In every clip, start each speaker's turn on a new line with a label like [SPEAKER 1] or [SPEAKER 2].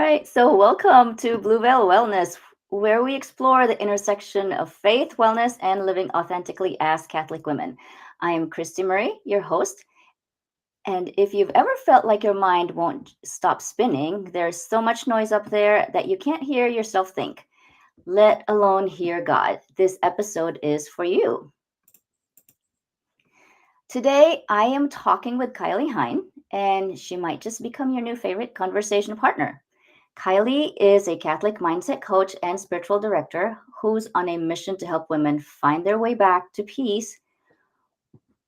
[SPEAKER 1] right, so welcome to Blue Veil Wellness, where we explore the intersection of faith, wellness, and living authentically as Catholic women. I am Christy Murray, your host. And if you've ever felt like your mind won't stop spinning, there's so much noise up there that you can't hear yourself think, let alone hear God. This episode is for you. Today, I am talking with Kylie Hein, and she might just become your new favorite conversation partner. Kylie is a Catholic mindset coach and spiritual director who's on a mission to help women find their way back to peace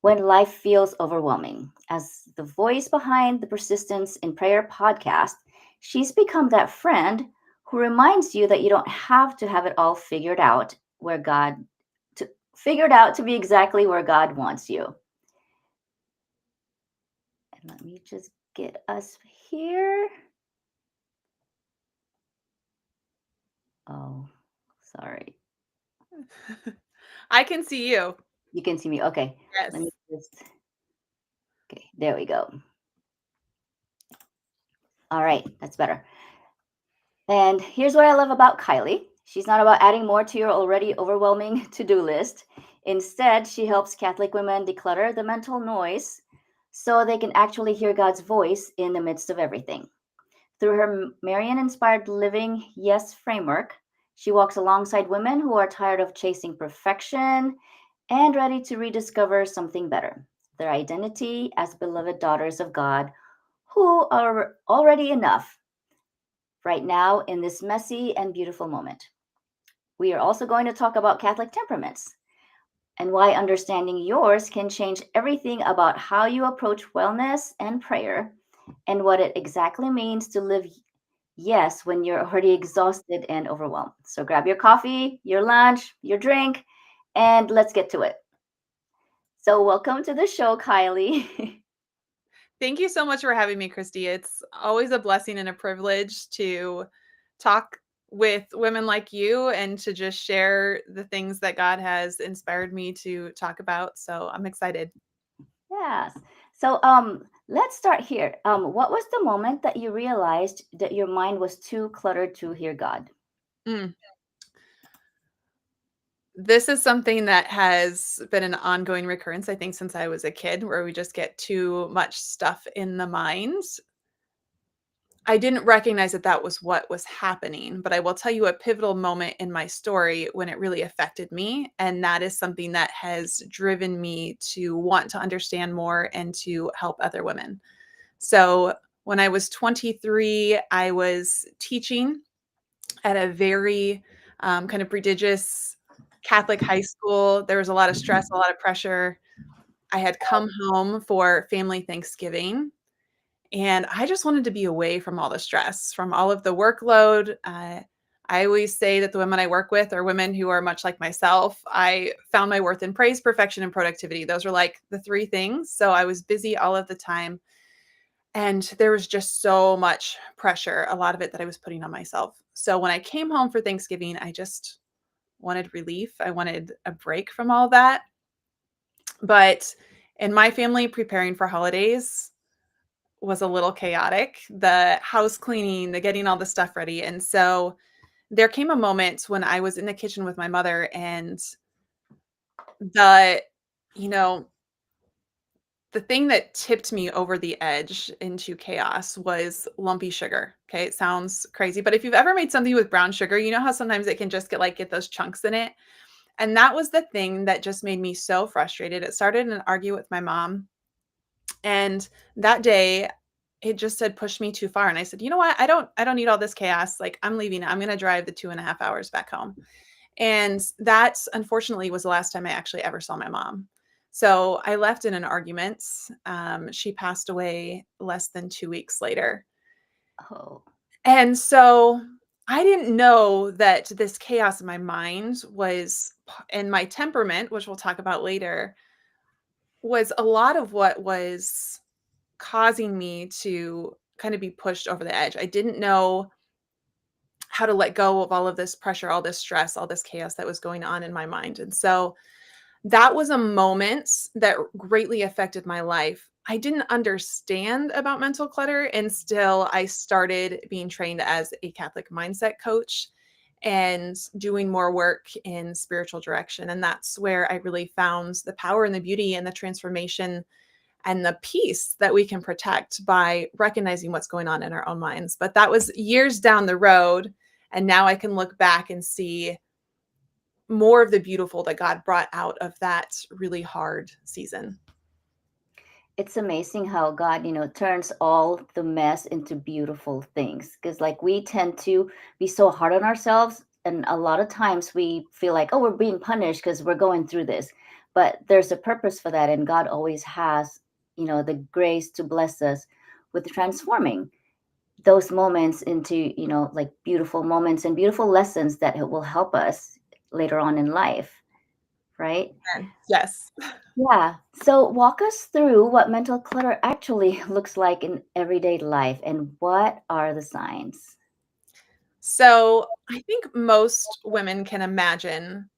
[SPEAKER 1] when life feels overwhelming. As the voice behind the Persistence in Prayer podcast, she's become that friend who reminds you that you don't have to have it all figured out to be exactly where God wants you. And let me just get us here. Oh, sorry.
[SPEAKER 2] I can see you.
[SPEAKER 1] You can see me. Okay.
[SPEAKER 2] Yes.
[SPEAKER 1] Let me just. Okay, there we go. All right, that's better. And here's what I love about Kylie. She's not about adding more to your already overwhelming to-do list. Instead, she helps Catholic women declutter the mental noise so they can actually hear God's voice in the midst of everything. Through her Marian-inspired Living Yes framework, she walks alongside women who are tired of chasing perfection and ready to rediscover something better, their identity as beloved daughters of God who are already enough right now in this messy and beautiful moment. We are also going to talk about Catholic temperaments and why understanding yours can change everything about how you approach wellness and prayer and what it exactly means to live yes when you're already exhausted and overwhelmed. So grab your coffee, your lunch, your drink, and let's get to it. So, welcome to the show, Kylie.
[SPEAKER 2] Thank you so much for having me, Christy. It's always a blessing and a privilege to talk with women like you and to just share the things that God has inspired me to talk about. So I'm excited.
[SPEAKER 1] Yes. So, let's start here. What was the moment that you realized that your mind was too cluttered to hear God?
[SPEAKER 2] Mm. This is something that has been an ongoing recurrence, I think, since I was a kid, where we just get too much stuff in the mind. I didn't recognize that that was what was happening, but I will tell you a pivotal moment in my story when it really affected me, and that is something that has driven me to want to understand more and to help other women. So, when I was 23, I was teaching at a very kind of prestigious Catholic high school. There was a lot of stress, a lot of pressure. I had come home for family Thanksgiving and I just wanted to be away from all the stress, from all of the workload. I always say that the women I work with are women who are much like myself. I found my worth in praise, perfection, and productivity. Those are like the three things. So I was busy all of the time. And there was just so much pressure, a lot of it that I was putting on myself. So when I came home for Thanksgiving, I just wanted relief. I wanted a break from all that. But in my family, preparing for holidays was a little chaotic. The house cleaning, the getting all the stuff ready. And so there came a moment when I was in the kitchen with my mother and the, you know, the thing that tipped me over the edge into chaos was lumpy sugar. Okay, it sounds crazy, but if you've ever made something with brown sugar, you know how sometimes it can just get those chunks in it. And that was the thing that just made me so frustrated. It started in an argument with my mom. And that day it just said push me too far. And I said, you know what? I don't need all this chaos. Like I'm leaving. I'm gonna drive the 2.5 hours back home. And that unfortunately was the last time I actually ever saw my mom. So I left in an argument. She passed away less than 2 weeks later.
[SPEAKER 1] Oh,
[SPEAKER 2] And so I didn't know that this chaos in my mind was, and my temperament, which we'll talk about later, was a lot of what was causing me to kind of be pushed over the edge. I didn't know how to let go of all of this pressure, all this stress, all this chaos that was going on in my mind. And so that was a moment that greatly affected my life I didn't understand about mental clutter until I started being trained as a Catholic mindset coach and doing more work in spiritual direction. And that's where I really found the power and the beauty and the transformation and the peace that we can protect by recognizing what's going on in our own minds. But that was years down the road. And now I can look back and see more of the beautiful that God brought out of that really hard season.
[SPEAKER 1] It's amazing how God, turns all the mess into beautiful things. Because, like, we tend to be so hard on ourselves. And a lot of times we feel like, oh, we're being punished because we're going through this. But there's a purpose for that. And God always has, the grace to bless us with transforming those moments into, like beautiful moments and beautiful lessons that it will help us later on in life. Right.
[SPEAKER 2] And yes.
[SPEAKER 1] Yeah. So walk us through what mental clutter actually looks like in everyday life and what are the signs?
[SPEAKER 2] So I think most women can imagine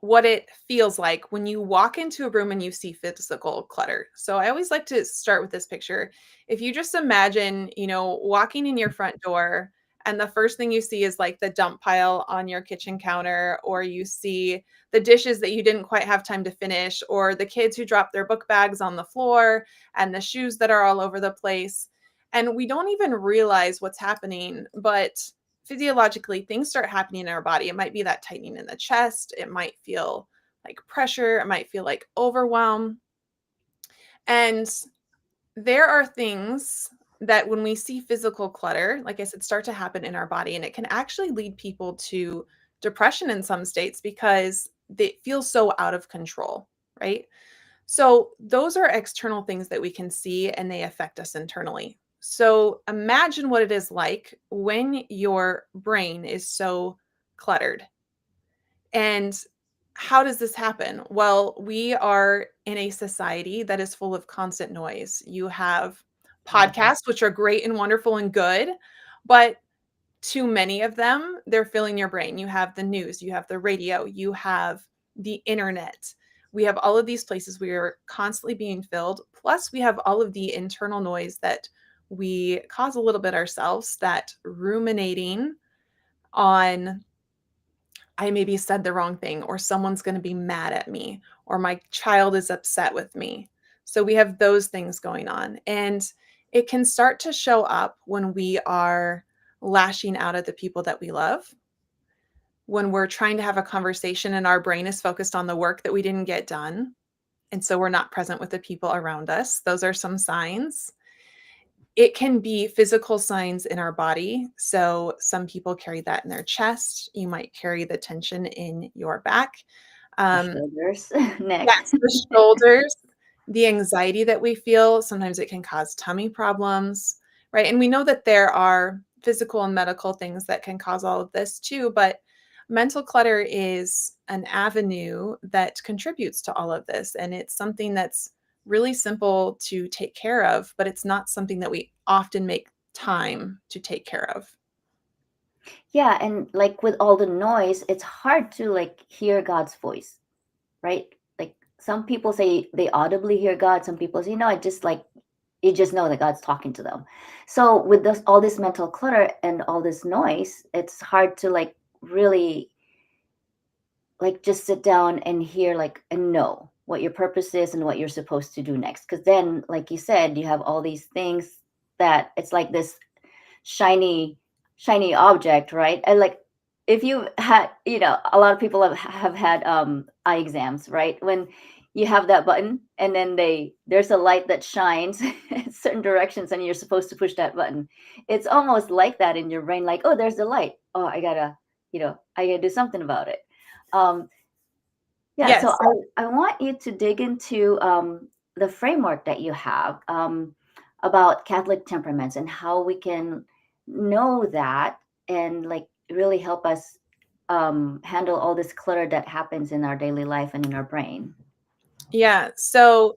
[SPEAKER 2] what it feels like when you walk into a room and you see physical clutter. So I always like to start with this picture. If you just imagine, walking in your front door and the first thing you see is like the dump pile on your kitchen counter, or you see the dishes that you didn't quite have time to finish, or the kids who drop their book bags on the floor and the shoes that are all over the place. And we don't even realize what's happening, but physiologically things start happening in our body. It might be that tightening in the chest. It might feel like pressure. It might feel like overwhelm. And there are things that when we see physical clutter, like I said, start to happen in our body. And it can actually lead people to depression in some states because it feels so out of control, right? So those are external things that we can see and they affect us internally. So imagine what it is like when your brain is so cluttered. And how does this happen? Well, we are in a society that is full of constant noise. You have
[SPEAKER 1] Mhm.
[SPEAKER 2] podcasts, which are great and wonderful and good, but too many of them, they're filling your brain. You have the news, you have the radio, you have the internet. We have all of these places we are constantly being filled. Plus, we have all of the internal noise that we cause a little bit ourselves, that ruminating on, I maybe said the wrong thing, or someone's going to be mad at me, or my child is upset with me. So we have those things going on. And it can start to show up when we are lashing out at the people that we love, when we're trying to have a conversation and our brain is focused on the work that we didn't get done. And so we're not present with the people around us. Those are some signs. It can be physical signs in our body. So some people carry that in their chest. You might carry the tension in your back.
[SPEAKER 1] The
[SPEAKER 2] Um,
[SPEAKER 1] shoulders, neck.
[SPEAKER 2] yes, the shoulders, the anxiety that we feel. Sometimes it can cause tummy problems, right? And we know that there are physical and medical things that can cause all of this too, but mental clutter is an avenue that contributes to all of this. And it's something that's really simple to take care of, but it's not something that we often make time to take care of.
[SPEAKER 1] Yeah, and like with all the noise, it's hard to like hear God's voice, right? Like some people say they audibly hear God, some people say no, I just like you just know that God's talking to them. So with this all this mental clutter and all this noise, it's hard to like really like just sit down and hear like and know what your purpose is and what you're supposed to do next. Because then, like you said, you have all these things that it's like this shiny shiny object, right? And like if you had, a lot of people have had eye exams, right? When you have that button and then there's a light that shines in certain directions and you're supposed to push that button. It's almost like that in your brain, like, oh, there's the light. Oh, I gotta do something about it. um yeah, so
[SPEAKER 2] Yes.
[SPEAKER 1] I want you to dig into the framework that you have about Catholic temperaments and how we can know that and like really help us handle all this clutter that happens in our daily life and in our brain.
[SPEAKER 2] Yeah. So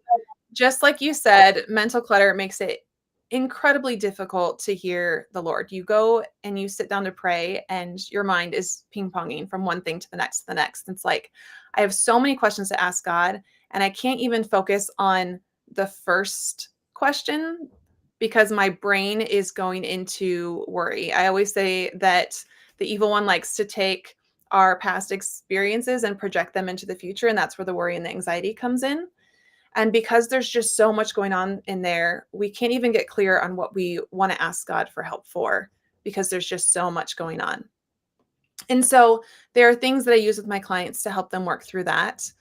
[SPEAKER 2] just like you said, mental clutter makes it incredibly difficult to hear the Lord. You go and you sit down to pray, and your mind is ping ponging from one thing to the next to the next. It's like, I have so many questions to ask God, and I can't even focus on the first question because my brain is going into worry. I always say that the evil one likes to take our past experiences and project them into the future, and that's where the worry and the anxiety comes in. And because there's just so much going on in there, we can't even get clear on what we want to ask God for help for because there's just so much going on. And so there are things that I use with my clients to help them work through that.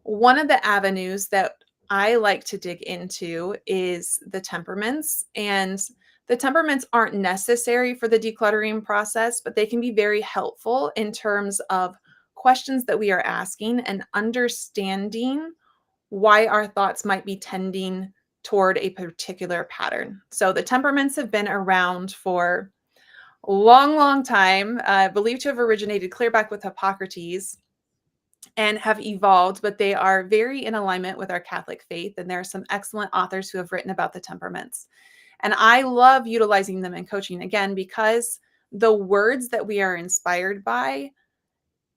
[SPEAKER 2] One of the avenues that I like to dig into is the temperaments. And the temperaments aren't necessary for the decluttering process, but they can be very helpful in terms of questions that we are asking and understanding why our thoughts might be tending toward a particular pattern. So the temperaments have been around for a long, long time, believed to have originated clear back with Hippocrates and have evolved, but they are very in alignment with our Catholic faith. And there are some excellent authors who have written about the temperaments. And I love utilizing them in coaching again because the words that we are inspired by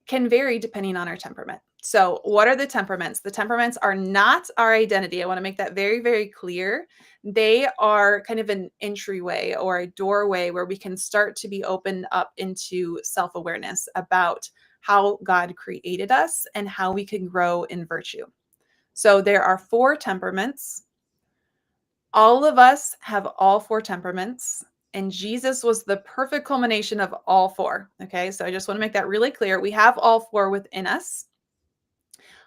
[SPEAKER 2] can vary depending on our temperament. So, what are the temperaments? The temperaments are not our identity. I want to make that very, very clear. They are kind of an entryway or a doorway where we can start to be opened up into self awareness about how God created us and how we can grow in virtue. So, there are 4 temperaments. All of us have all 4 temperaments. And Jesus was the perfect culmination of all 4. Okay. So I just want to make that really clear. We have all 4 within us.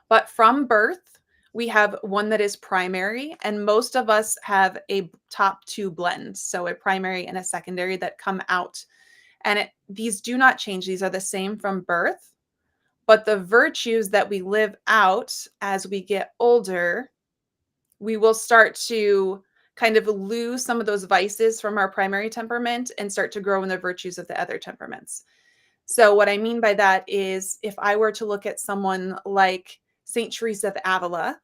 [SPEAKER 2] But from birth, we have one that is primary, and most of us have a top 2 blend. So a primary and a secondary that come out. And these do not change. These are the same from birth. But the virtues that we live out as we get older, we will start to kind of lose some of those vices from our primary temperament and start to grow in the virtues of the other temperaments. So what I mean by that is if I were to look at someone like Saint Teresa of Avila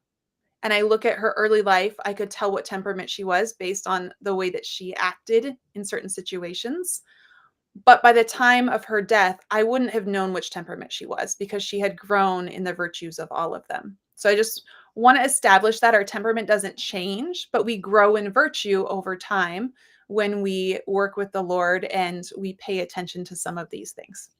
[SPEAKER 2] and I look at her early life, I could tell what temperament she was based on the way that she acted in certain situations. But by the time of her death, I wouldn't have known which temperament she was because she had grown in the virtues of all of them. So I just want to establish that our temperament doesn't change, but we grow in virtue over time when we work with the Lord and we pay attention to some of these things.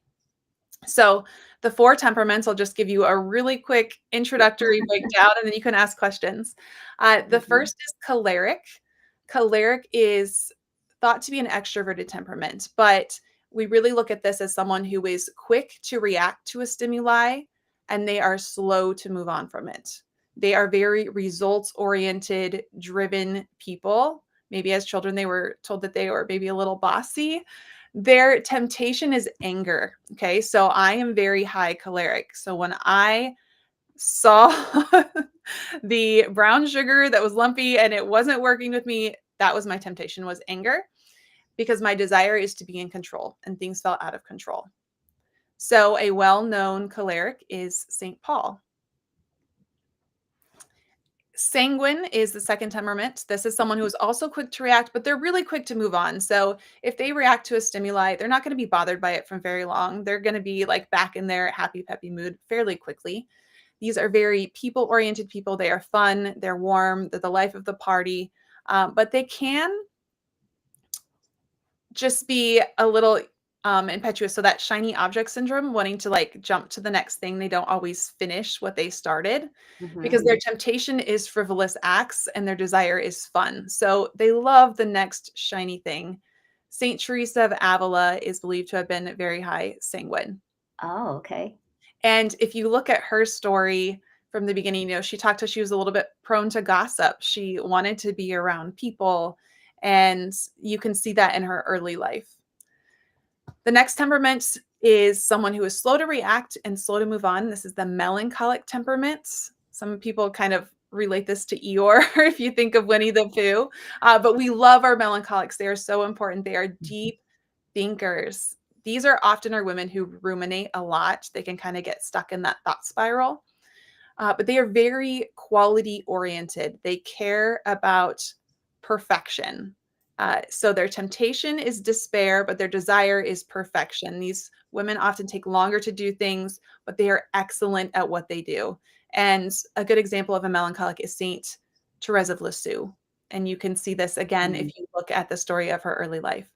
[SPEAKER 2] So the 4 temperaments, I'll just give you a really quick introductory breakdown and then you can ask questions. The first is choleric. Choleric is thought to be an extroverted temperament, but we really look at this as someone who is quick to react to a stimuli and they are slow to move on from it. They are very results oriented, driven people. Maybe as children, they were told that they were maybe a little bossy. Their temptation is anger. Okay. So I am very high choleric. So when I saw the brown sugar that was lumpy and it wasn't working with me, that was my temptation was anger because my desire is to be in control and things felt out of control. So a well-known choleric is St. Paul. Sanguine is the second temperament. This is someone who is also quick to react, but they're really quick to move on. So if they react to a stimuli, they're not going to be bothered by it for very long. They're going to be like back in their happy, peppy mood fairly quickly. These are very people-oriented people. They are fun. They're warm. They're the life of the party. But they can just be a little impetuous. So that shiny object syndrome, wanting to like jump to the next thing. They don't always finish what they started because their temptation is frivolous acts and their desire is fun. So they love the next shiny thing. Saint Teresa of Avila is believed to have been very high sanguine.
[SPEAKER 1] Oh, okay.
[SPEAKER 2] And if you look at her story from the beginning, she was a little bit prone to gossip. She wanted to be around people. And you can see that in her early life. The next temperament is someone who is slow to react and slow to move on. This is the melancholic temperament. Some people kind of relate this to Eeyore if you think of Winnie the Pooh. But we love our melancholics. They are so important. They are deep thinkers. These are often our women who ruminate a lot. They can kind of get stuck in that thought spiral. But they are very quality oriented. They care about perfection. So their temptation is despair, but their desire is perfection. These women often take longer to do things, but they are excellent at what they do. And a good example of a melancholic is Saint Therese of Lisieux. And you can see this again
[SPEAKER 1] Mhm.
[SPEAKER 2] if you look at the story of her early life.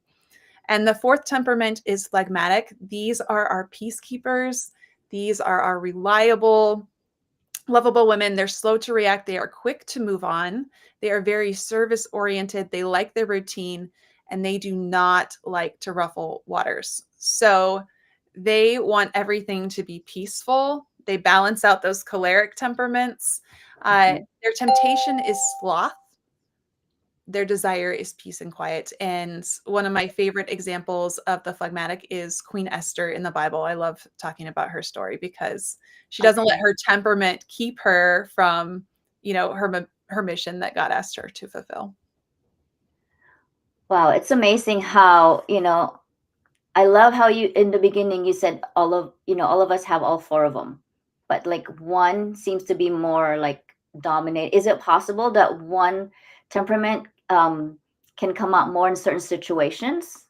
[SPEAKER 2] And the fourth temperament is phlegmatic. These are our peacekeepers. These are our reliable, lovable women. They're slow to react. They are quick to move on. They are very service oriented. They like their routine and they do not like to ruffle waters. So they want everything to be peaceful. They balance out those choleric temperaments.
[SPEAKER 1] Mhm.
[SPEAKER 2] Their temptation is sloth. Their desire is peace and quiet. And one of my favorite examples of the phlegmatic is Queen Esther in the Bible. I love talking about her story because she doesn't let
[SPEAKER 1] Okay.
[SPEAKER 2] her temperament keep her from, her mission that God asked her to fulfill.
[SPEAKER 1] Wow, it's amazing how, I love how you in the beginning you said all of us have all four of them. But like one seems to be more like dominate. Is it possible that one temperament can come out more in certain situations?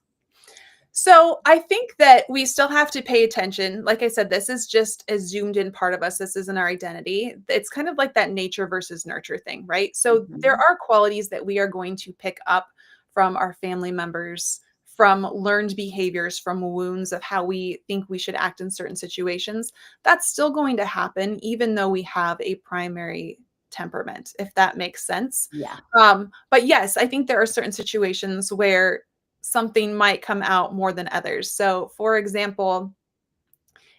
[SPEAKER 2] So I think that we still have to pay attention. Like I said, this is just a zoomed in part of us. This isn't our identity. It's kind of like that nature versus nurture thing, right? So there
[SPEAKER 1] Mhm.
[SPEAKER 2] are qualities that we are going to pick up from our family members, from learned behaviors, from wounds of how we think we should act in certain situations. That's still going to happen, even though we have a primary temperament, if that makes sense.
[SPEAKER 1] Yeah.
[SPEAKER 2] But yes, I think there are certain situations where something might come out more than others. So, for example,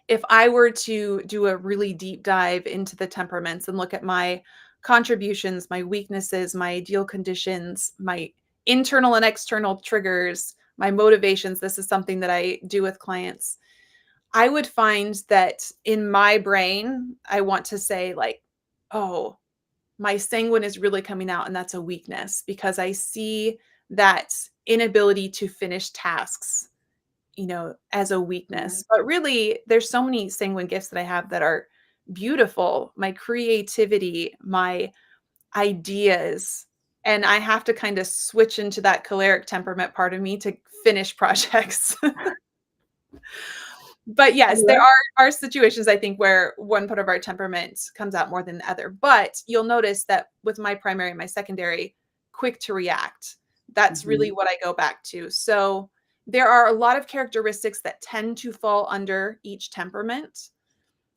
[SPEAKER 2] if I were to do a really deep dive into the temperaments and look at my contributions, my weaknesses, my ideal conditions, my internal and external triggers, my motivations, this is something that I do with clients. I would find that in my brain, I want to say, like, oh, my sanguine is really coming out, and that's a weakness because I see that inability to finish tasks, as a
[SPEAKER 1] Mhm.
[SPEAKER 2] weakness. But really, there's so many sanguine gifts that I have that are beautiful. My creativity, my ideas, and I have to kind of switch into that choleric temperament part of me to finish projects. But
[SPEAKER 1] I
[SPEAKER 2] yes, there
[SPEAKER 1] love.
[SPEAKER 2] are situations I think where one part of our temperament comes out more than the other. But you'll notice that with my primary and my secondary, quick to react. That's really
[SPEAKER 1] Mhm.
[SPEAKER 2] what I go back to. So there are a lot of characteristics that tend to fall under each temperament.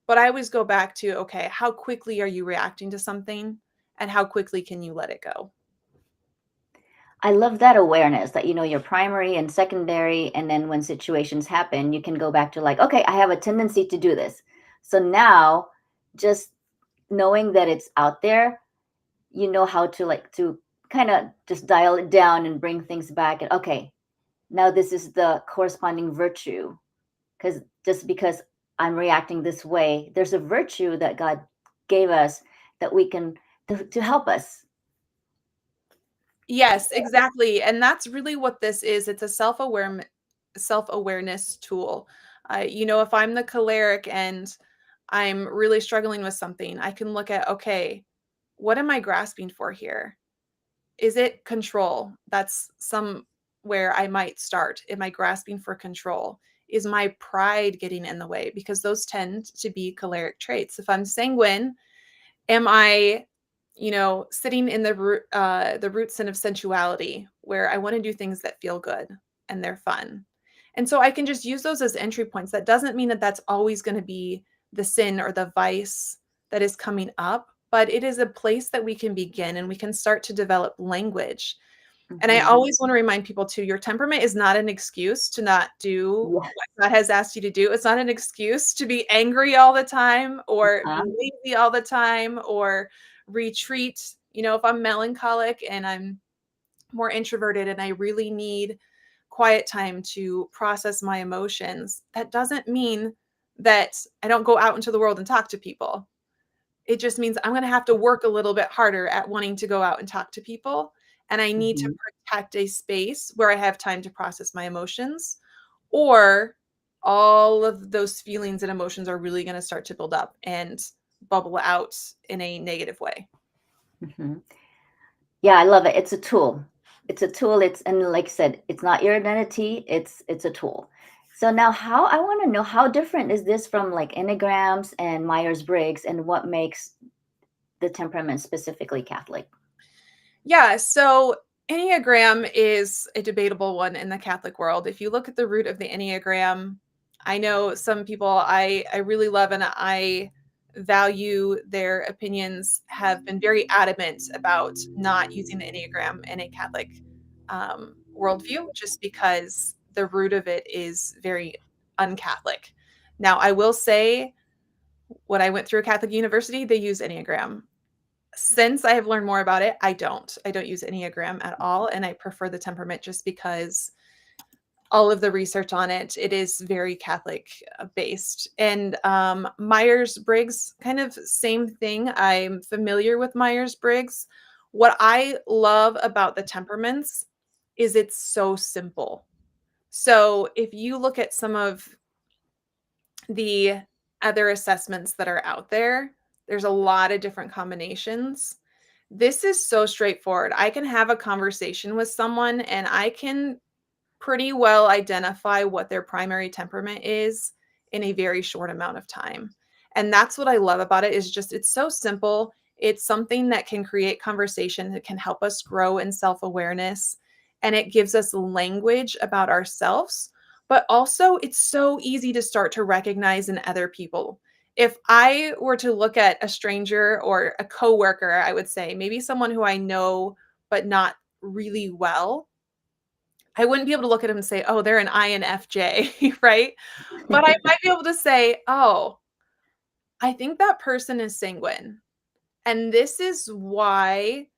[SPEAKER 2] But I always go back to, okay, how quickly are you reacting to something and how quickly can you let it go?
[SPEAKER 1] I love that awareness that you know your primary and secondary, and then when situations happen, you can go back to like, okay, I have a tendency to do this. So now, just knowing that it's out there, you know how to like to kind of just dial it down and bring things back. And okay, now this is the corresponding virtue, because just because I'm reacting this way, there's a virtue that God gave us that we can to help us.
[SPEAKER 2] Yes, exactly, and that's really what this is. It's a self-awareness tool. If I'm the choleric and I'm really struggling with something, I can look at, okay, what am I grasping for here? Is it control? That's somewhere I might start. Am I grasping for control? Is my pride getting in the way? Because those tend to be choleric traits. If I'm sanguine, am I, sitting in the root sin of sensuality where I want to do things that feel good and they're fun. And so I can just use those as entry points. That doesn't mean that that's always going to be the sin or the vice that is coming up, but it is a place that we can begin and we can start to develop language. And I
[SPEAKER 1] Hmm.
[SPEAKER 2] always want to remind people too, your temperament is not an excuse to not do
[SPEAKER 1] Yeah.
[SPEAKER 2] what God has asked you to do. It's not an excuse to be angry all the time or be
[SPEAKER 1] Uh-huh.
[SPEAKER 2] lazy all the time or retreat. If I'm melancholic and I'm more introverted and I really need quiet time to process my emotions, that doesn't mean that I don't go out into the world and talk to people. It just means I'm gonna have to work a little bit harder at wanting to go out and talk to people, and I need to
[SPEAKER 1] Hmm.
[SPEAKER 2] protect a space where I have time to process my emotions, or all of those feelings and emotions are really gonna start to build up and bubble out in a negative way.
[SPEAKER 1] Hmm. Yeah, I love it. It's a tool. It's a tool. It's and like I said, it's not your identity. It's a tool. So now, how I want to know how different is this from like enneagrams and Myers Briggs, and what makes the temperament specifically Catholic?
[SPEAKER 2] Yeah, so Enneagram is a debatable one in the Catholic world. If you look at the root of the Enneagram, I know some people I really love and I value their opinions have been very adamant about not using the Enneagram in a Catholic worldview, just because the root of it is very un-Catholic. Now, I will say when I went through a Catholic university, they use Enneagram. Since I have learned more about it, I don't. I don't use Enneagram at all, and I prefer the temperament just because all of the research on it, it is very Catholic based. And Myers-Briggs, kind of same thing. I'm familiar with Myers-Briggs. What I love about the temperaments is it's so simple. So if you look at some of the other assessments that are out there, there's a lot of different combinations. This is so straightforward. I can have a conversation with someone and I can pretty well identify what their primary temperament is in a very short amount of time. And that's what I love about it is just it's so simple. It's something that can create conversation that can help us grow in self-awareness and it gives us language about ourselves, but also it's so easy to start to recognize in other people. If I were to look at a stranger or a coworker, I would say maybe someone who I know but not really well, I wouldn't be able to look at him and say, "Oh, they're an INFJ," right? But I might be able to say, "Oh, I think that person is sanguine, and this is why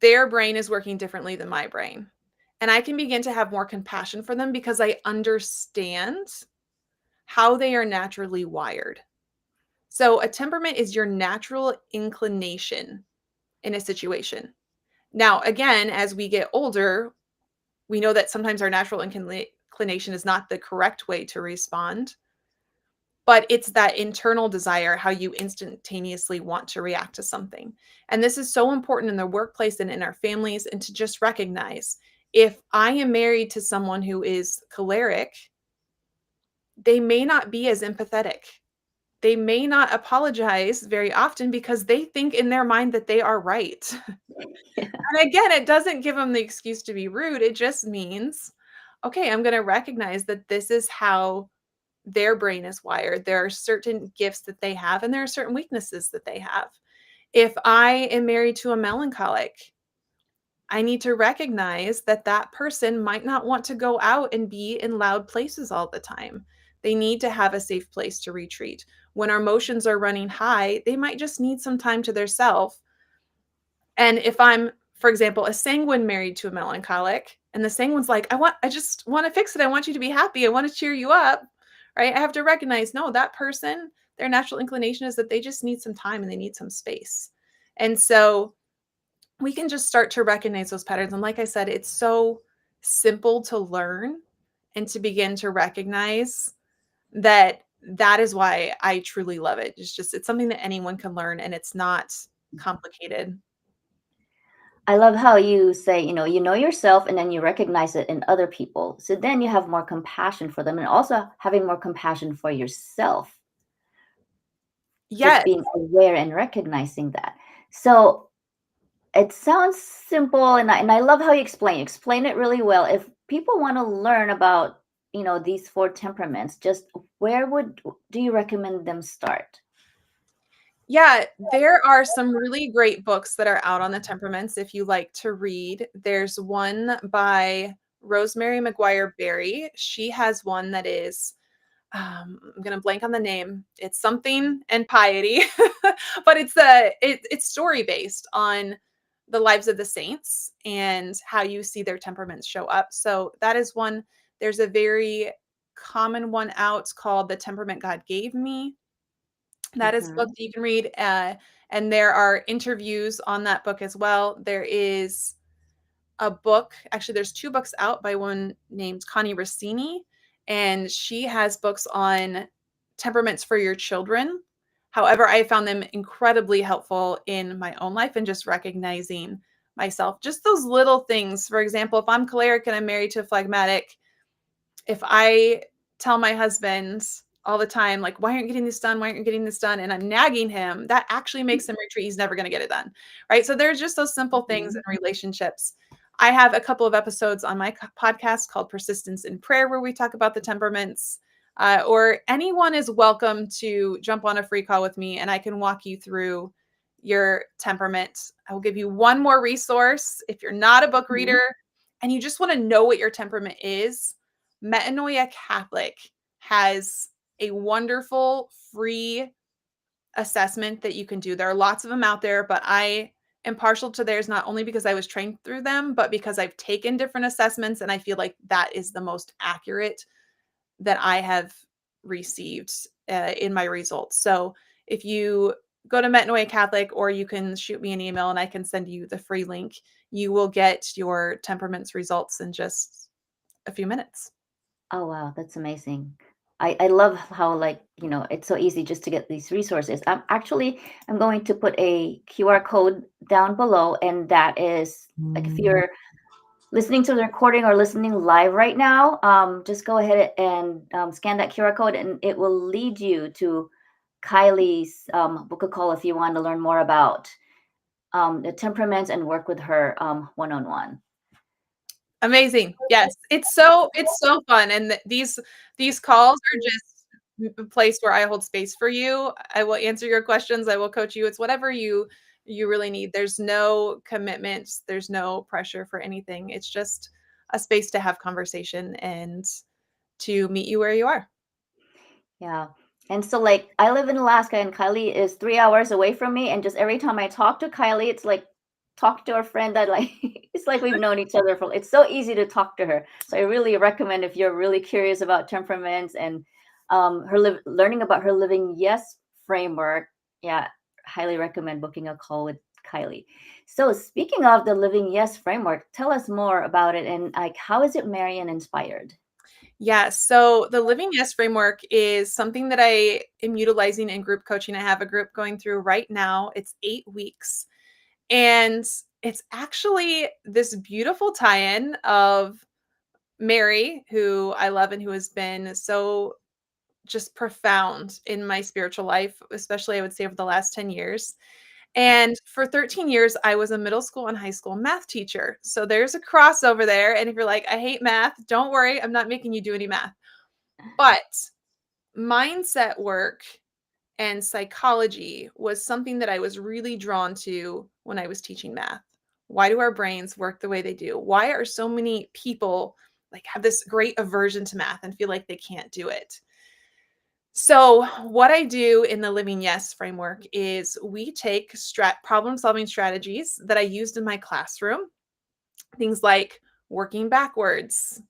[SPEAKER 2] their brain is working differently than my brain." And I can begin to have more compassion for them because I understand how they are naturally wired. So, a temperament is your natural inclination in a situation. Now, again, as we get older, we know that sometimes our natural inclination is not the correct way to respond, but it's that internal desire, how you instantaneously want to react to something. And this is so important in the workplace and in our families, and to just recognize if I am married to someone who is choleric, they may not be as empathetic. They may not apologize very often because they think in their mind that they are right. And again, it doesn't give them the excuse to be rude. It just means, okay, I'm going to recognize that this is how their brain is wired. There are certain gifts that they have, and there are certain weaknesses that they have. If I am married to a melancholic, I need to recognize that that person might not want to go out and be in loud places all the time. They need to have a safe place to retreat. When our emotions are running high, they might just need some time to themselves. And if I'm, for example, a sanguine married to a melancholic, and the sanguine's like, I just want to fix it. I want you to be happy. I want to cheer you up. Right. I have to recognize, no, that person, their natural inclination is that they just need some time and they need some space. And so we can just start to recognize those patterns. And like I said, it's so simple to learn and to begin to recognize that that is why I truly love it. It's something that anyone can learn and it's not complicated.
[SPEAKER 1] I love how you say, you know yourself and then you recognize it in other people. So then you have more compassion for them and also having more compassion for yourself, just
[SPEAKER 2] Yes.
[SPEAKER 1] being aware and recognizing that. So it sounds simple and I love how you explain it really well. If people want to learn about, these four temperaments, just where would do you recommend them start?
[SPEAKER 2] Yeah, there are some really great books that are out on the temperaments if you like to read. There's one by Rosemary McGuire Berry. She has one that is, I'm gonna blank on the name. It's something and piety, but it's story based on the lives of the saints and how you see their temperaments show up. So that is one. There's a very common one out called The Temperament God Gave Me. That is a book
[SPEAKER 1] Mhm.
[SPEAKER 2] that you can read, and there are interviews on that book as well. There is a book, actually, there's 2 books out by one named Connie Rossini, and she has books on temperaments for your children. However, I found them incredibly helpful in my own life and just recognizing myself. Just those little things. For example, if I'm choleric and I'm married to a phlegmatic, if I tell my husband, all the time, like, "Why aren't you getting this done? Why aren't you getting this done?" And I'm nagging him, that actually makes him retreat. He's never gonna get it done, right? So there's just those simple things in
[SPEAKER 1] Mhm.
[SPEAKER 2] relationships. I have a couple of episodes on my podcast called Persistence in Prayer, where we talk about the temperaments, or anyone is welcome to jump on a free call with me, and I can walk you through your temperament. I will give you one more resource. If you're not a book
[SPEAKER 1] Mhm.
[SPEAKER 2] reader and you just wanna know what your temperament is, Metanoia Catholic has a wonderful free assessment that you can do. There are lots of them out there, but I am partial to theirs not only because I was trained through them, but because I've taken different assessments and I feel like that is the most accurate that I have received in my results. So if you go to Metanoia Catholic, or you can shoot me an email and I can send you the free link, you will get your temperaments results in just a few minutes.
[SPEAKER 1] Oh, wow, that's amazing. I love how, like, it's so easy just to get these resources. I'm going to put a QR code down below, and that is like if you're listening to the recording or listening live right now, just go ahead and scan that QR code, and it will lead you to Kylie's book of call if you want to learn more about the temperaments and work with her one-on-one.
[SPEAKER 2] Amazing. Yes. It's so fun, and these calls are just a place where I hold space for you. I will answer your questions, I will coach you. It's whatever you really need. There's no commitments, there's no pressure for anything. It's just a space to have conversation and to meet you where you are.
[SPEAKER 1] Yeah. And so, like, I live in Alaska, and Kylie is 3 hours away from me. And just every time I talk to Kylie, it's like talk to a friend that, like, it's like we've known each other for, it's so easy to talk to her. So I really recommend, if you're really curious about temperaments and learning about her living yes framework. Yeah, highly recommend booking a call with Kylie. So speaking of the living yes framework, tell us more about it, and like, how is it Marian inspired?
[SPEAKER 2] Yeah, so the Living Yes framework is something that I am utilizing in group coaching. I have a group going through right now. It's 8 weeks. And it's actually this beautiful tie-in of Mary, who I love and who has been so just profound in my spiritual life, especially I would say over the last 10 years. And for 13 years, I was a middle school and high school math teacher. So there's a crossover there. And if you're like, I hate math, don't worry, I'm not making you do any math. But mindset work and psychology was something that I was really drawn to when I was teaching math. Why do our brains work the way they do? Why are so many people like have this great aversion to math and feel like they can't do it? So, what I do in the Living Yes framework is we take problem solving strategies that I used in my classroom, things like working backwards,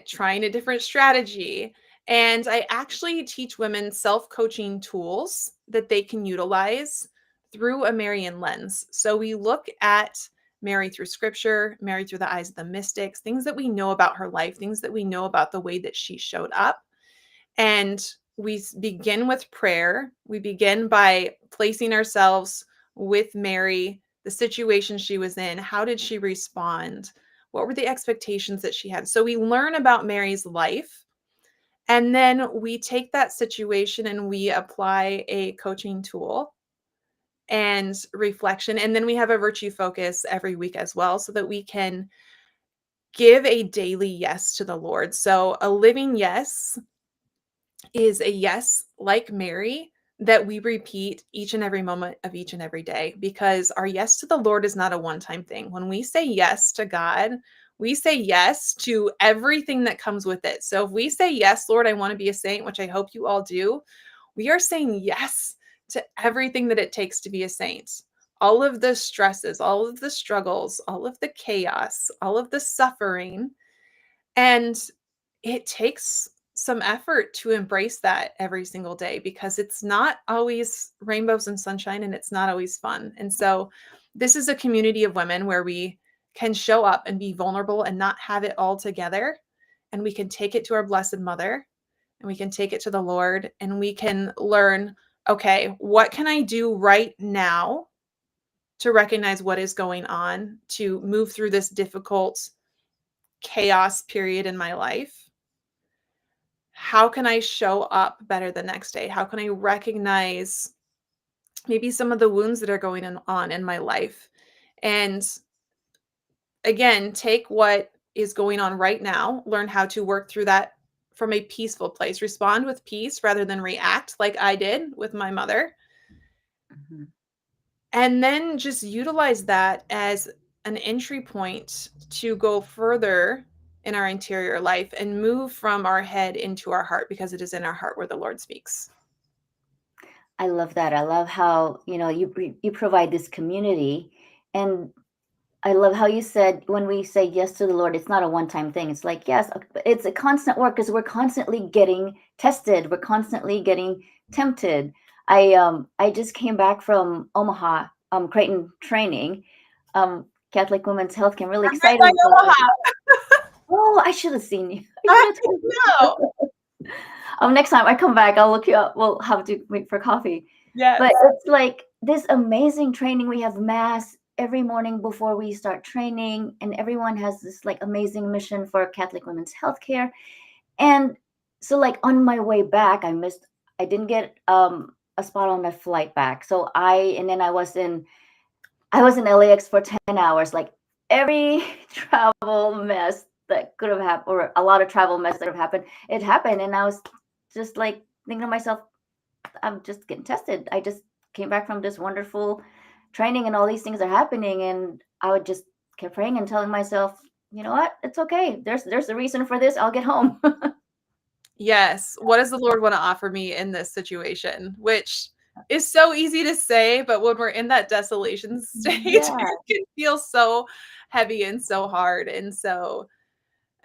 [SPEAKER 2] trying a different strategy. And I actually teach women self coaching tools that they can utilize through a Marian lens. So we look at Mary through scripture, Mary through the eyes of the mystics, things that we know about her life, things that we know about the way that she showed up. And begin with prayer. We begin by placing ourselves with Mary, the situation she was in. How did she respond? What were the expectations that she had? So we learn about Mary's life. And then we take that situation and we apply a coaching tool and reflection. And then we have a virtue focus every week as well, so that we can give a daily yes to the Lord. So a living yes is a yes, like Mary, that we repeat each and every moment of each and every day, because our yes to the Lord is not a one time thing. When we say yes to God, we say yes to everything that comes with it. So if we say, Yes, Lord, I want to be a saint, which I hope you all do, we are saying yes to everything that it takes to be a saint. All of the stresses, all of the struggles, all of the chaos, all of the suffering. And it takes some effort to embrace that every single day, because it's not always rainbows and sunshine and it's not always fun. And so this is a community of women where we can show up and be vulnerable and not have it all together. And we can take it to our Blessed Mother, and we can take it to the Lord, and we can learn, okay, what can I do right now to recognize what is going on, to move through this difficult chaos period in my life? how can I show up better the next day? How can I recognize maybe some of the wounds that are on in my life? And again, take what is going on right now, learn how to work through that from a peaceful place. Respond with peace rather than react like I did with my mother.
[SPEAKER 1] Mhm.
[SPEAKER 2] And then just utilize that as an entry point to go further in our interior life and move from our head into our heart, because it is in our heart where the Lord speaks.
[SPEAKER 1] I love that. I love how, you provide this community, and I love how you said when we say yes to the Lord, it's not a one-time thing. It's like, yes, it's a constant work because we're constantly getting tested. We're constantly getting tempted. I just came back from Omaha, Creighton training, Catholic Women's Health. I'm really
[SPEAKER 2] I'm right
[SPEAKER 1] excited
[SPEAKER 2] by
[SPEAKER 1] about it.
[SPEAKER 2] Omaha.
[SPEAKER 1] Oh, I should have seen you. I should
[SPEAKER 2] I
[SPEAKER 1] have told
[SPEAKER 2] know.
[SPEAKER 1] you. Next time I come back, I'll look you up. We'll have to meet for coffee. But
[SPEAKER 2] Yes.
[SPEAKER 1] it's like this amazing training. We have mass every morning before we start training, and everyone has this like amazing mission for Catholic women's healthcare. And so, like on my way back, I didn't get a spot on my flight back. So and then I was in LAX for 10 hours. Like every travel mess that could have happened, or a lot of travel mess that have happened, it happened, and I was just like thinking to myself, I'm just getting tested. I just came back from this wonderful training and all these things are happening. And I would just keep praying and telling myself, you know what? It's okay. There's a reason for this. I'll get home.
[SPEAKER 2] Yes. What does the Lord want to offer me in this situation? Which is so easy to say, but when we're in that desolation state,
[SPEAKER 1] Yeah.
[SPEAKER 2] it can feel so heavy and so hard. And so,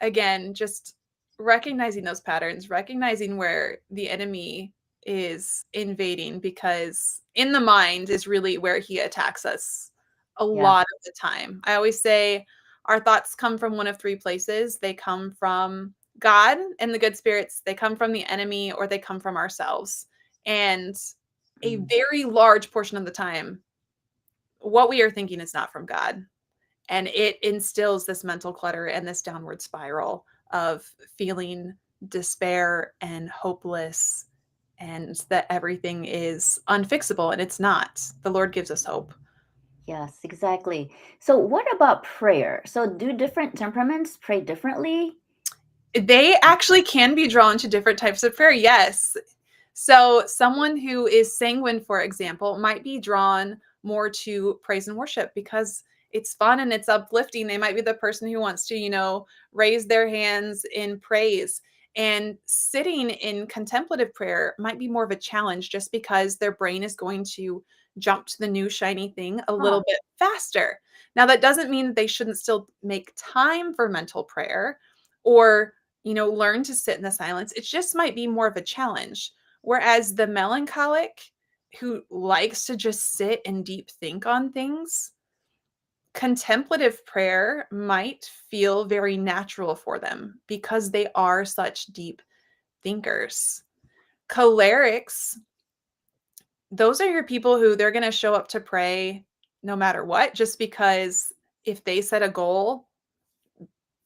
[SPEAKER 2] again, just recognizing those patterns, recognizing where the enemy is invading, because in the mind is really where he attacks us a
[SPEAKER 1] Yeah.
[SPEAKER 2] lot of the time. I always say our thoughts come from one of three places. They come from God and the good spirits, they come from the enemy, or they come from ourselves. And a
[SPEAKER 1] Mm.
[SPEAKER 2] very large portion of the time, what we are thinking is not from God, and it instills this mental clutter and this downward spiral of feeling despair and hopeless, and that everything is unfixable, and it's not. The Lord gives us hope.
[SPEAKER 1] Yes, exactly. So what about prayer? So do different temperaments pray differently?
[SPEAKER 2] They actually can be drawn to different types of prayer, yes. So someone who is sanguine, for example, might be drawn more to praise and worship because it's fun and it's uplifting. They might be the person who wants to, raise their hands in praise. And sitting in contemplative prayer might be more of a challenge just because their brain is going to jump to the new shiny thing a
[SPEAKER 1] Huh.
[SPEAKER 2] little bit faster. Now, that doesn't mean that they shouldn't still make time for mental prayer or, learn to sit in the silence. It just might be more of a challenge. Whereas the melancholic, who likes to just sit and deep think on things, contemplative prayer might feel very natural for them because they are such deep thinkers. Cholerics, those are your people who they're going to show up to pray no matter what, just because if they set a goal,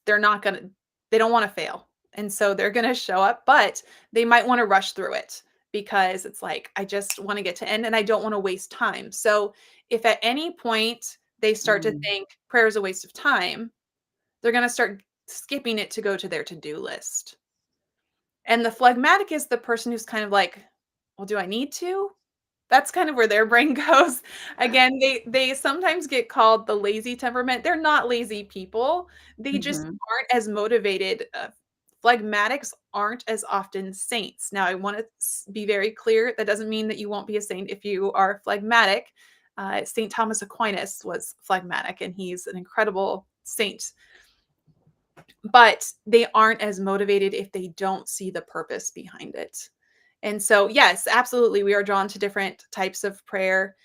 [SPEAKER 2] they're not going to, they don't want to fail. And so they're going to show up, but they might want to rush through it because it's like, I just want to get to end and I don't want to waste time. So if at any point they start to
[SPEAKER 1] Mm.
[SPEAKER 2] think prayer is a waste of time, they're going to start skipping it to go to their to-do list. And the phlegmatic is the person who's kind of like, well, do I need to? That's kind of where their brain goes. Again, they sometimes get called the lazy temperament. They're not lazy people. They just
[SPEAKER 1] Mhm.
[SPEAKER 2] aren't as motivated. Phlegmatics aren't as often saints. Now, I want to be very clear. That doesn't mean that you won't be a saint if you are phlegmatic. Saint Thomas Aquinas was phlegmatic, and he's an incredible saint. But they aren't as motivated if they don't see the purpose behind it. And so, yes, absolutely, we are drawn to different types of prayer.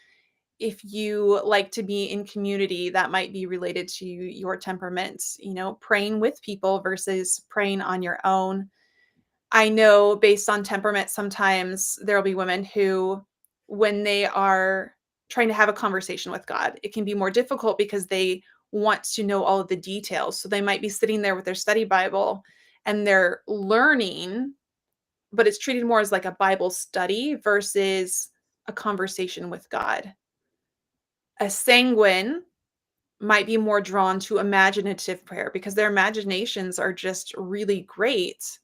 [SPEAKER 2] If you like to be in community, that might be related to your temperament, praying with people versus praying on your own. I know based on temperament, sometimes there will be women who, when they are trying to have a conversation with God, it can be more difficult because they want to know all of the details. So they might be sitting there with their study Bible and they're learning, but it's treated more as like a Bible study versus a conversation with God. A sanguine might be more drawn to imaginative prayer because their imaginations are just really great.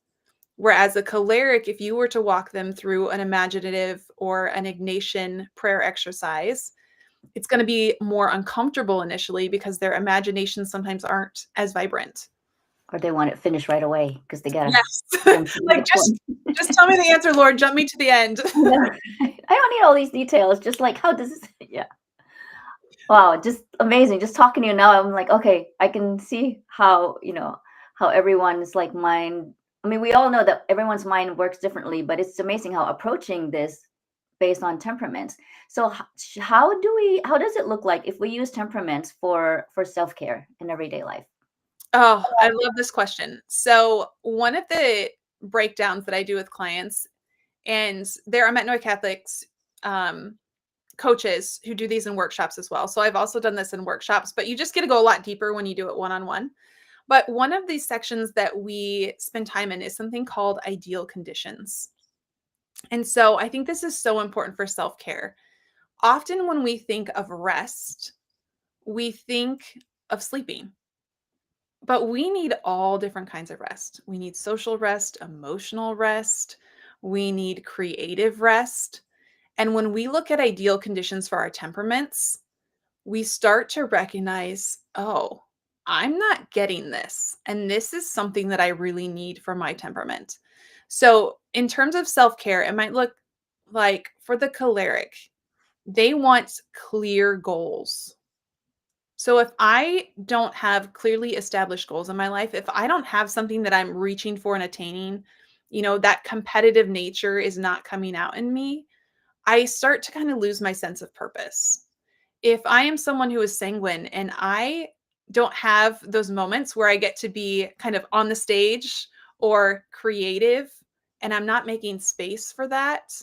[SPEAKER 2] Whereas a choleric, if you were to walk them through an imaginative or an Ignatian prayer exercise, it's going to be more uncomfortable initially because their imaginations sometimes aren't as vibrant.
[SPEAKER 1] Or they want it finished right away because they gotta
[SPEAKER 2] Yes.
[SPEAKER 1] jump to the
[SPEAKER 2] Like,
[SPEAKER 1] next one.
[SPEAKER 2] just tell me the answer, Lord, jump me to the end.
[SPEAKER 1] I know, right? I don't need all these details. Just like how does this? Yeah. Wow, just amazing. Just talking to you now, I'm like, okay, I can see how, how everyone's like mind. I mean, we all know that everyone's mind works differently, but it's amazing how approaching this based on temperaments. So how does it look like if we use temperaments for self-care in everyday life?
[SPEAKER 2] Oh, I love this question. So, one of the breakdowns that I do with clients, and there are Metanoid Catholics um, coaches who do these in workshops as well. So, I've also done this in workshops, but you just get to go a lot deeper when you do it one on one. But one of these sections that we spend time in is something called ideal conditions. And so, I think this is so important for self care. Often, when we think of rest, we think of sleeping. But we need all different kinds of rest. We need social rest, emotional rest, we need creative rest. And when we look at ideal conditions for our temperaments, we start to recognize, oh, I'm not getting this. And this is something that I really need for my temperament. So, in terms of self care, it might look like for the choleric, they want clear goals. So if I don't have clearly established goals in my life, if I don't have something that I'm reaching for and attaining, that competitive nature is not coming out in me, I start to kind of lose my sense of purpose. If I am someone who is sanguine and I don't have those moments where I get to be kind of on the stage or creative and I'm not making space for that,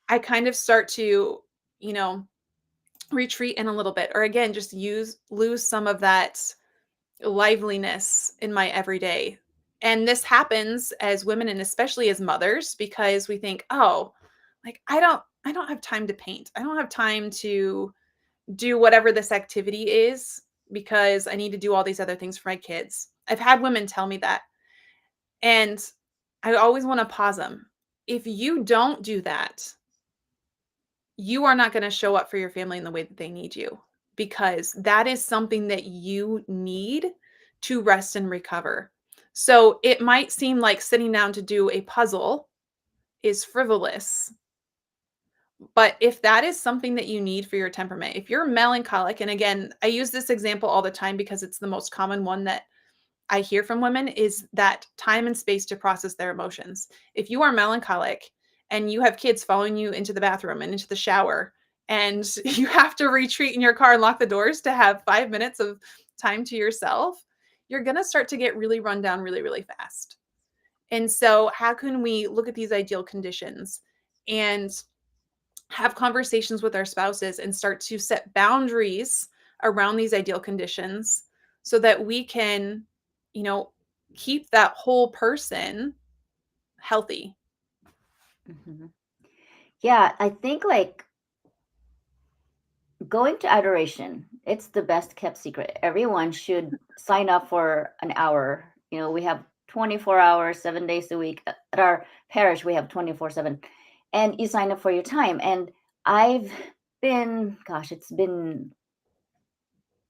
[SPEAKER 2] I kind of start to, you know, retreat in a little bit or again just use lose some of that liveliness in my everyday. And this happens as women and especially as mothers because we think, "Oh, like I don't have time to paint. I don't have time to do whatever this activity is because I need to do all these other things for my kids." I've had women tell me that. And I always want to pause them. If you don't do that, you are not going to show up for your family in the way that they need you because that is something that you need to rest and recover. So it might seem like sitting down to do a puzzle is frivolous, but if that is something that you need for your temperament, if you're melancholic, and again, I use this example all the time because it's the most common one that I hear from women is that time and space to process their emotions. If you are melancholic and you have kids following you into the bathroom and into the shower, and you have to retreat in your car and lock the doors to have 5 minutes of time to yourself, you're going to start to get really run down really, really fast. And so, how can we look at these ideal conditions and have conversations with our spouses and start to set boundaries around these ideal conditions so that we can, you know, keep that whole person healthy.
[SPEAKER 1] Mhm. Yeah, I think like going to adoration, it's the best kept secret. Everyone should sign up for an hour. We have 24 hours, 7 days a week. At our parish, we have 24/7. And you sign up for your time. And I've been, gosh, it's been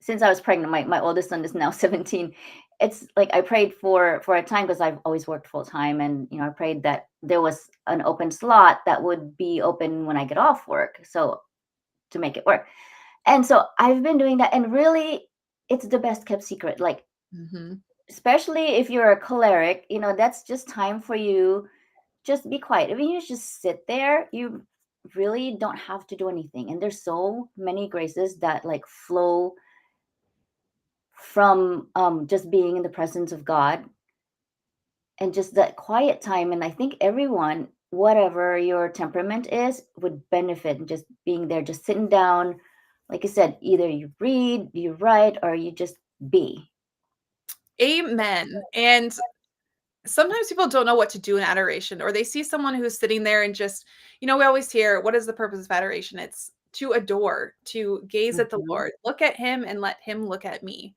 [SPEAKER 1] since I was pregnant. My oldest son is now 17. It's like I prayed for a time because I've always worked full time. And, I prayed that there was an open slot that would be open when I get off work. So to make it work. And so I've been doing that, and really, it's the best kept secret. Like,
[SPEAKER 2] Mhm.
[SPEAKER 1] especially if you're a choleric, that's just time for you. Just be quiet. If you just sit there, you really don't have to do anything. And there's so many graces that like flow from just being in the presence of God and just that quiet time. And I think everyone, whatever your temperament is, would benefit in just being there, just sitting down. Like I said, either you read, you write, or you just be.
[SPEAKER 2] Amen. And sometimes people don't know what to do in adoration, or they see someone who's sitting there and just, we always hear, what is the purpose of adoration? It's to adore, to gaze at the
[SPEAKER 1] Mhm.
[SPEAKER 2] Lord, look at him and let him look at me.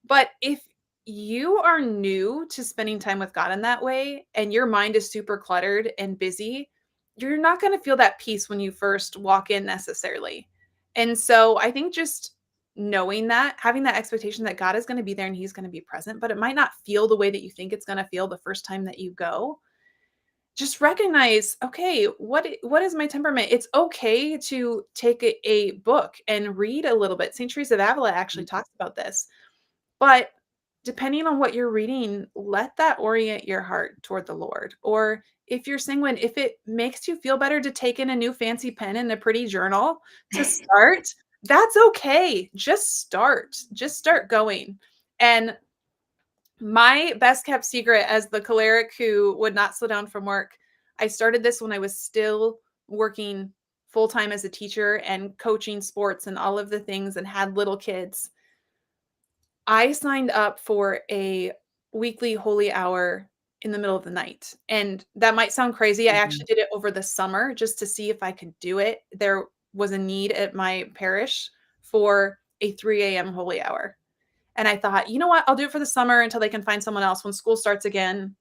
[SPEAKER 2] But if you are new to spending time with God in that way and your mind is super cluttered and busy, you're not going to feel that peace when you first walk in necessarily. And so I think just knowing that, having that expectation that God is going to be there and he's going to be present, but it might not feel the way that you think it's going to feel the first time that you go. Just recognize, okay, what is my temperament? It's okay to take a book and read a little bit. St. Teresa of Avila actually talks about this, but depending on what you're reading, let that orient your heart toward the Lord. Or if you're sanguine, if it makes you feel better to take in a new fancy pen and a pretty journal to start, that's okay. Just start. Just start going. And my best kept secret as the choleric who would not slow down from work, I started this when I was still working full time as a teacher and coaching sports and all of the things and had little kids. I signed up for a weekly holy hour in the middle of the night, and that might sound crazy. I actually
[SPEAKER 1] Mhm.
[SPEAKER 2] did it over the summer just to see if I could do it. There was a need at my parish for a 3 a.m. holy hour, and I thought, "You know what? I'll do it for the summer until they can find someone else. When school starts again,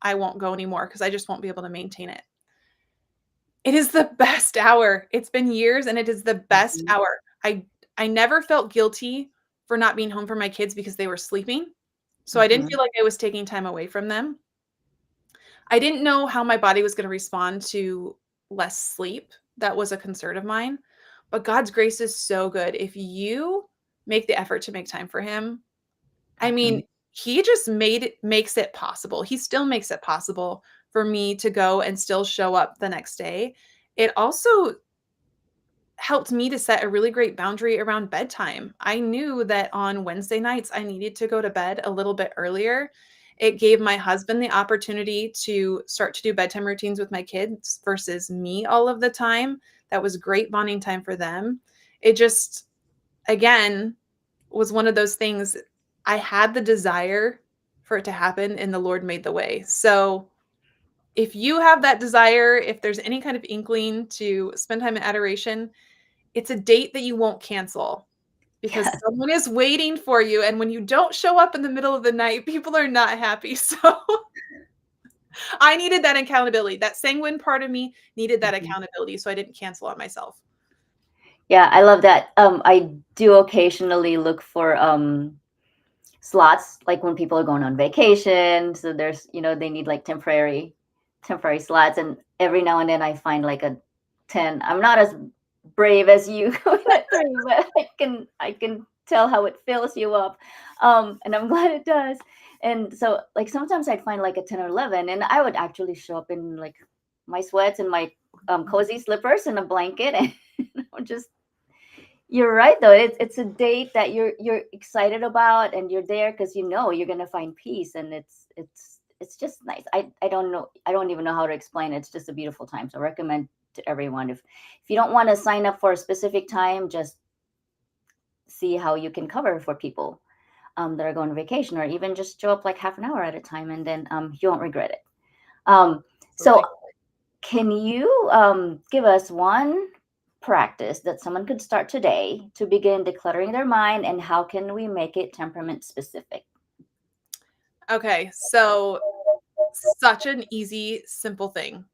[SPEAKER 2] I won't go anymore because I just won't be able to maintain it." It is the best hour. It's been years, and it is the best
[SPEAKER 1] Mhm.
[SPEAKER 2] hour. I never felt guilty for not being home for my kids because they were sleeping, so I didn't
[SPEAKER 1] Mhm.
[SPEAKER 2] feel like I was taking time away from them. I didn't know how my body was gonna respond to less sleep. That was a concern of mine, but God's grace is so good. If you make the effort to make time for him, I
[SPEAKER 1] Mhm.
[SPEAKER 2] mean, he just makes it possible. He still makes it possible for me to go and still show up the next day. It also helped me to set a really great boundary around bedtime. I knew that on Wednesday nights, I needed to go to bed a little bit earlier. It gave my husband the opportunity to start to do bedtime routines with my kids versus me all of the time. That was great bonding time for them. It just, again, was one of those things. I had the desire for it to happen, and the Lord made the way. So, if you have that desire, if there's any kind of inkling to spend time in adoration, it's a date that you won't cancel because
[SPEAKER 1] Yes.
[SPEAKER 2] someone is waiting for you, and when you don't show up in the middle of the night, people are not happy. So, I needed that accountability. That sanguine part of me needed that
[SPEAKER 1] Mhm.
[SPEAKER 2] accountability, so I didn't cancel on myself.
[SPEAKER 1] Yeah, I love that. I do occasionally look for slots, like when people are going on vacation. So there's, they need like temporary slots, and every now and then I find like a 10. I'm not as brave as you going at 3, but I can tell how it fills you up, and I'm glad it does. And so, like, sometimes I'd find like a 10 or 11, and I would actually show up in like my sweats and my cozy slippers and a blanket, and just you're right though. It's a date that you're excited about, and you're there because you know you're gonna find peace, and it's just nice. I don't know. I don't even know how to explain it. It's just a beautiful time. So I recommend to everyone, if you don't want to sign up for a specific time, just see how you can cover for people that are going on vacation, or even just show up like half an hour at a time, and then you won't regret it. So
[SPEAKER 2] Absolutely.
[SPEAKER 1] can you give us one practice that someone could start today to begin decluttering their mind, and how can we make it temperament specific?
[SPEAKER 2] Okay, so such an easy, simple thing.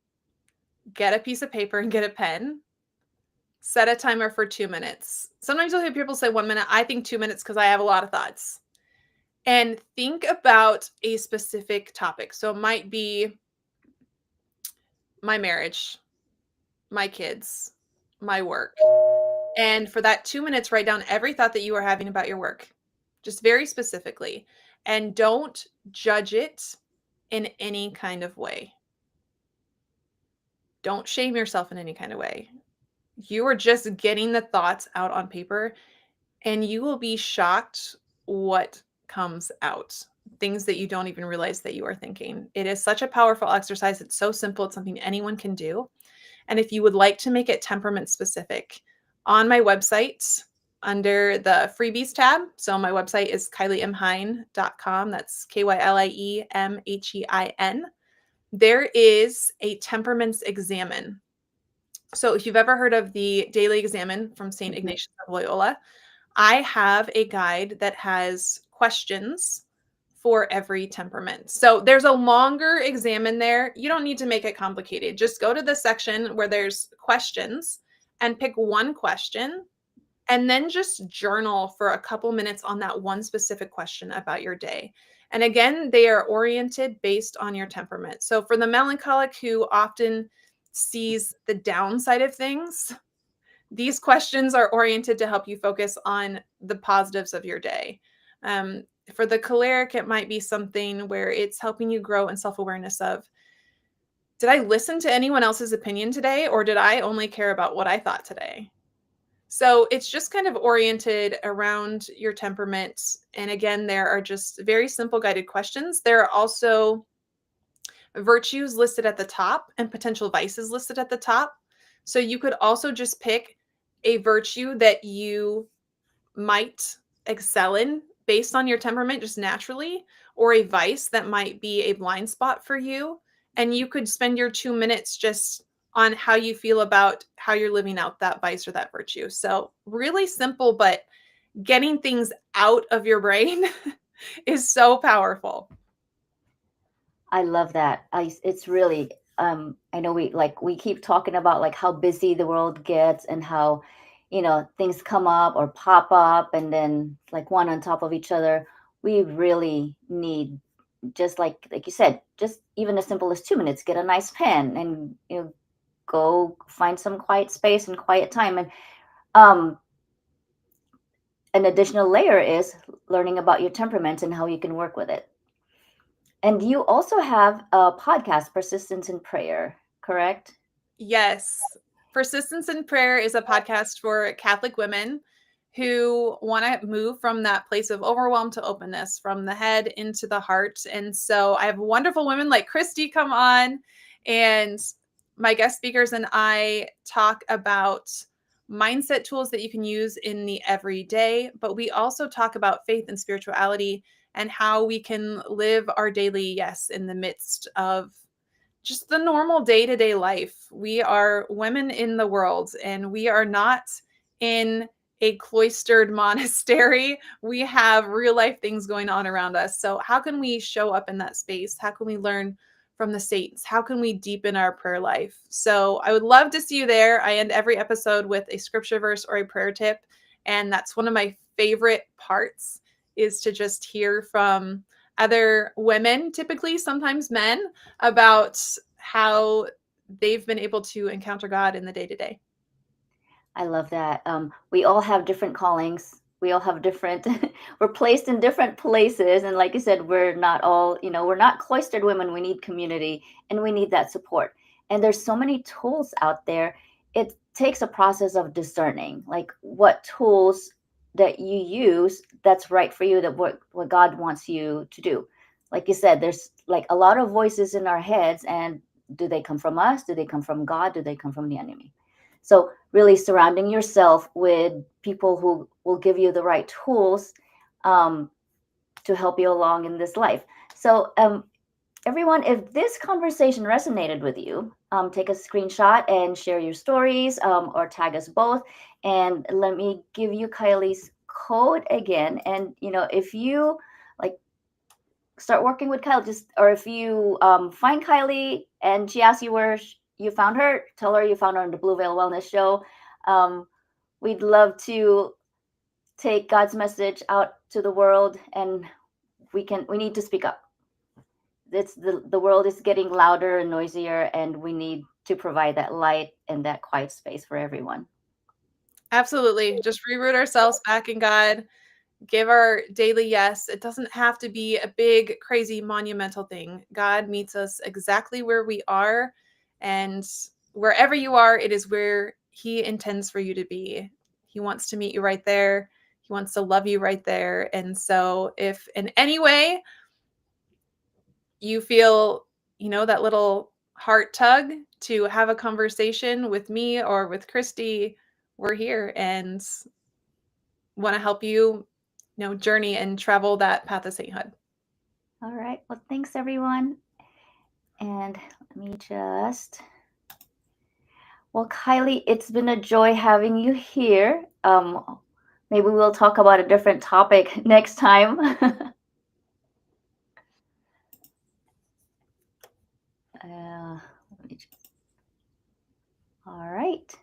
[SPEAKER 2] Get a piece of paper and get a pen. Set a timer for 2 minutes. Sometimes you'll hear people say 1 minute. I think 2 minutes because I have a lot of thoughts. And think about a specific topic. So it might be my marriage, my kids, my work. And for that 2 minutes, write down every thought that you are having about your work, just very specifically. And don't judge it in any kind of way. Don't shame yourself in any kind of way. You are just getting the thoughts out on paper, and you will be shocked what comes out. Things that you don't even realize that you are thinking. It is such a powerful exercise. It's so simple. It's something anyone can do. And if you would like to make it temperament specific, on my website, under the freebies tab. So my website is kylieimhein.com. That's KYLIEMHEIN. There is a temperaments examine. So if you've ever heard of the daily examine from St.
[SPEAKER 1] Mhm.
[SPEAKER 2] Ignatius of Loyola, I have a guide that has questions for every temperament. So there's a longer examine there. You don't need to make it complicated. Just go to the section where there's questions and pick one question and then just journal for a couple minutes on that one specific question about your day. And again, they are oriented based on your temperament. So for the melancholic who often sees the downside of things, these questions are oriented to help you focus on the positives of your day. For the choleric, it might be something where it's helping you grow in self awareness of, did I listen to anyone else's opinion today, or did I only care about what I thought today? So it's just kind of oriented around your temperament. And again, there are just very simple guided questions. There are also virtues listed at the top and potential vices listed at the top. So you could also just pick a virtue that you might excel in based on your temperament just naturally, or a vice that might be a blind spot for you. And you could spend your 2 minutes just on how you feel about how you're living out that vice or that virtue. So, really simple, but getting things out of your brain is so powerful.
[SPEAKER 1] I love that. It's really, I know we keep talking about like how busy the world gets and how, things come up or pop up and then like one on top of each other. We really need, just like you said, just even as simple as 2 minutes, get a nice pen and go find some quiet space and quiet time. And um an additional layer is learning about your temperament and how you can work with it. And you also have a podcast, Persistence in Prayer, correct?
[SPEAKER 2] Yes. Persistence in Prayer is a podcast for Catholic women who want to move from that place of overwhelm to openness, from the head into the heart. And so I have wonderful women like Christy come on, and my guest speakers and I talk about mindset tools that you can use in the everyday, but we also talk about faith and spirituality and how we can live our daily yes in the midst of just the normal day-to-day life. We are women in the world, and we are not in a cloistered monastery. We have real life things going on around us. So how can we show up in that space? How can we learn from the saints? How can we deepen our prayer life? So I would love to see you there. I end every episode with a scripture verse or a prayer tip, and that's one of my favorite parts, is to just hear from other women, typically sometimes men, about how they've been able to encounter God in the day to day.
[SPEAKER 1] I love that. We all have different callings. We all have different, we're placed in different places. And like you said, we're not all, we're not cloistered women. We need community and we need that support. And there's so many tools out there. It takes a process of discerning, like what tools that you use that's right for you, that what God wants you to do. Like you said, there's like a lot of voices in our heads. And do they come from us? Do they come from God? Do they come from the enemy? So really surrounding yourself with people who will give you the right tools um, to help you along in this life. So everyone, if this conversation resonated with you, take a screenshot and share your stories, or tag us both. And let me give you Kylie's code again. And if you like start working with Kylie, just or if you find Kylie and she asks you where you found her, tell her you found her on the Blue Veil Wellness Show. Um, we'd love to take God's message out to the world, and we need to speak up. It's the world is getting louder and noisier, and we need to provide that light and that quiet space for everyone.
[SPEAKER 2] Absolutely. Just reroot ourselves back in God, give our daily yes. It doesn't have to be a big, crazy, monumental thing. God meets us exactly where we are. And wherever you are, it is where He intends for you to be. He wants to meet you right there. He wants to love you right there. And so, if in any way you feel, that little heart tug to have a conversation with me or with Christy, we're here. And want to help you, journey and travel that path of sainthood.
[SPEAKER 1] All right. Well, thanks everyone. And let me just. Well, Kylie, it's been a joy having you here. Maybe we'll talk about a different topic next time. Let me just, all right.